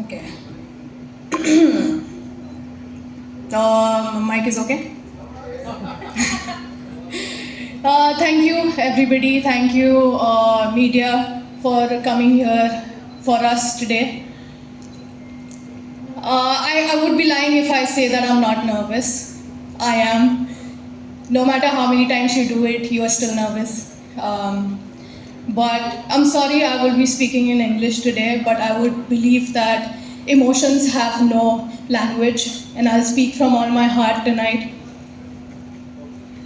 Okay. Mic is okay? Thank you, everybody. Thank you, media, for coming here for us today. I would be lying if I say that I'm not nervous. I am. No matter how many times you do it, you are still nervous. But I'm sorry I will be speaking in English today, but I would believe that emotions have no language, and I'll speak from all my heart tonight.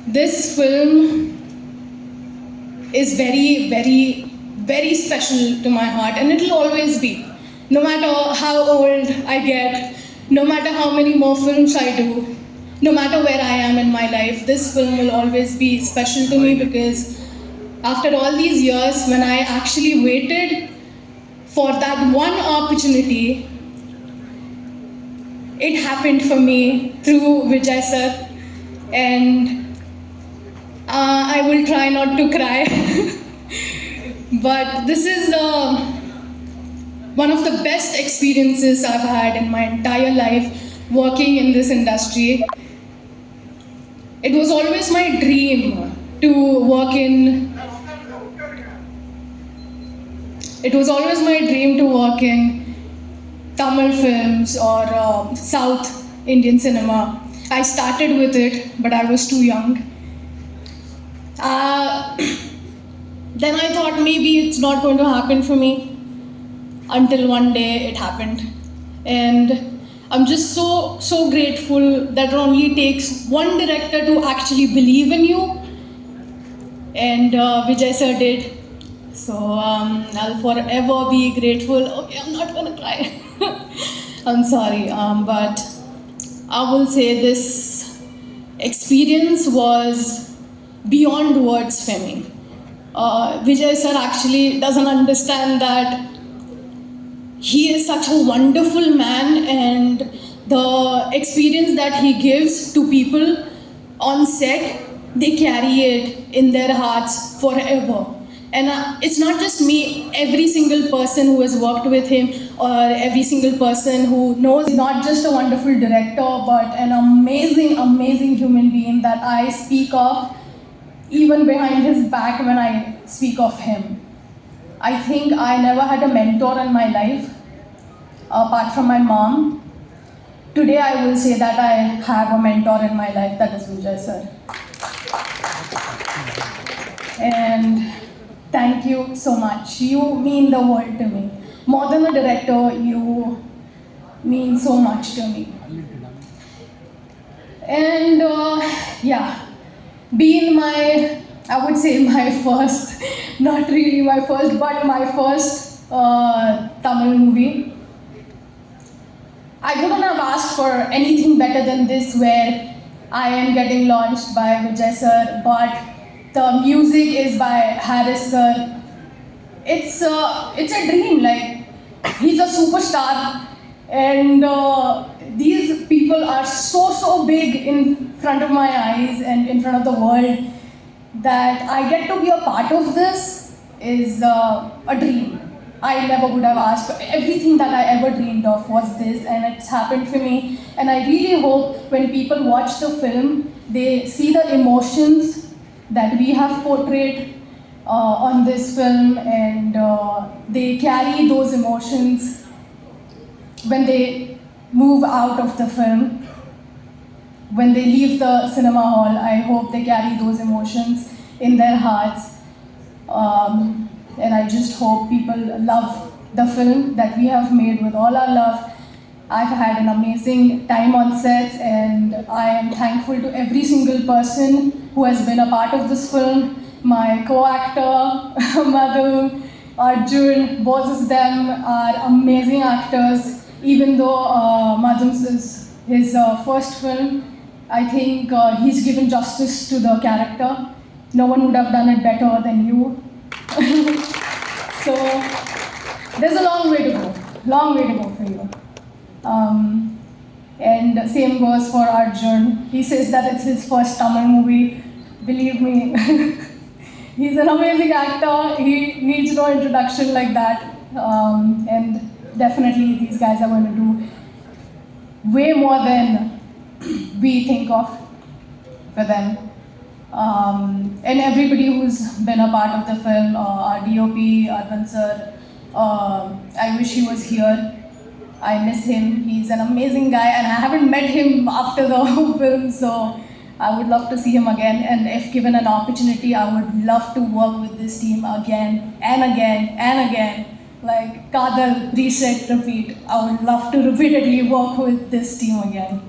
This film is very, very, very special to my heart, and it'll always be. No matter how old I get, no matter how many more films I do, no matter where I am in my life, this film will always be special to me because after all these years, when I actually waited for that one opportunity, it happened for me through Vijay sir, and I will try not to cry. But this is one of the best experiences I've had in my entire life working in this industry. It was always my dream to work in. It was always my dream to work in Tamil films or South Indian cinema. I started with it, but I was too young. Uh, then I thought maybe it's not going to happen for me until one day it happened. And I'm just so grateful that it only takes one director to actually believe in you, and Vijay sir did. So I'll forever be grateful. Okay, I'm not gonna cry. I'm sorry, but I will say this experience was beyond words for me. Vijay sir actually doesn't understand that he is such a wonderful man, and the experience that he gives to people on set, they carry it in their hearts forever. And it's not just me, every single person who has worked with him, or every single person who knows he's not just a wonderful director, but an amazing, amazing human being that I speak of even behind his back when I speak of him. I think I never had a mentor in my life apart from my mom. Today I will say that I have a mentor in my life, that is Vijay sir. And thank you so much. You mean the world to me. More than a director, you mean so much to me. And yeah, being my, I would say my first, not really my first, but my first Tamil movie. I couldn't have asked for anything better than this, where I am getting launched by Vijay sir, but the music is by Harris sir. It's a dream. Like, he's a superstar, and these people are so big in front of my eyes and in front of the world that I get to be a part of this is a dream. I never would have asked for everything that I ever dreamed of was this, and it's happened for me. And I really hope when people watch the film, they see the emotions that we have portrayed on this film, and they carry those emotions when they move out of the film. When they leave the cinema hall, I hope they carry those emotions in their hearts. And I just hope people love the film that we have made with all our love. I've had an amazing time on sets, and I am thankful to every single person who has been a part of this film. My co-actor, Madhu, Arjun, both of them are amazing actors. Even though Madhu's is his first film, I think he's given justice to the character. No one would have done it better than you. So there's a long way to go for you. And same goes for Arjun. He says that it's his first Tamil movie. Believe me, he's an amazing actor. He needs no introduction like that. And definitely these guys are going to do way more than we think of for them. And everybody who's been a part of the film, our DOP, Arvind sir, I wish he was here. I miss him. He's an amazing guy, and I haven't met him after the film, so I would love to see him again. And if given an opportunity, I would love to work with this team again and again and again. Like Kadal, reset, repeat. I would love to repeatedly work with this team again.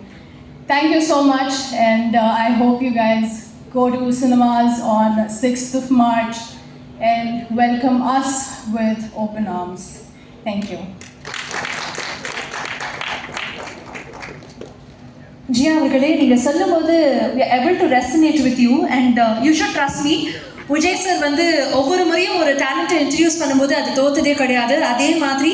Thank you so much, and I hope you guys go to cinemas on 6th of March and welcome us with open arms. Thank you. ஜியா அவர்களே, நீங்கள் சொல்லும்போது we are able to resonate with you and you should trust me. Vijay sir வந்து ஒவ்வொரு முறையும் ஒரு டேலண்ட்டை introduce பண்ணும்போது அது தோத்ததே கிடையாது. அதே மாதிரி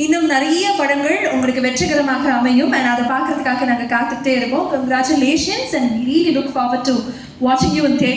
இன்னும் நிறைய படங்கள் உங்களுக்கு வெற்றிகரமாக அமையும் and அதை பார்க்கறதுக்காக நாங்கள் காத்துக்கிட்டே இருப்போம். Congratulations and we really look forward to watching you in theatre.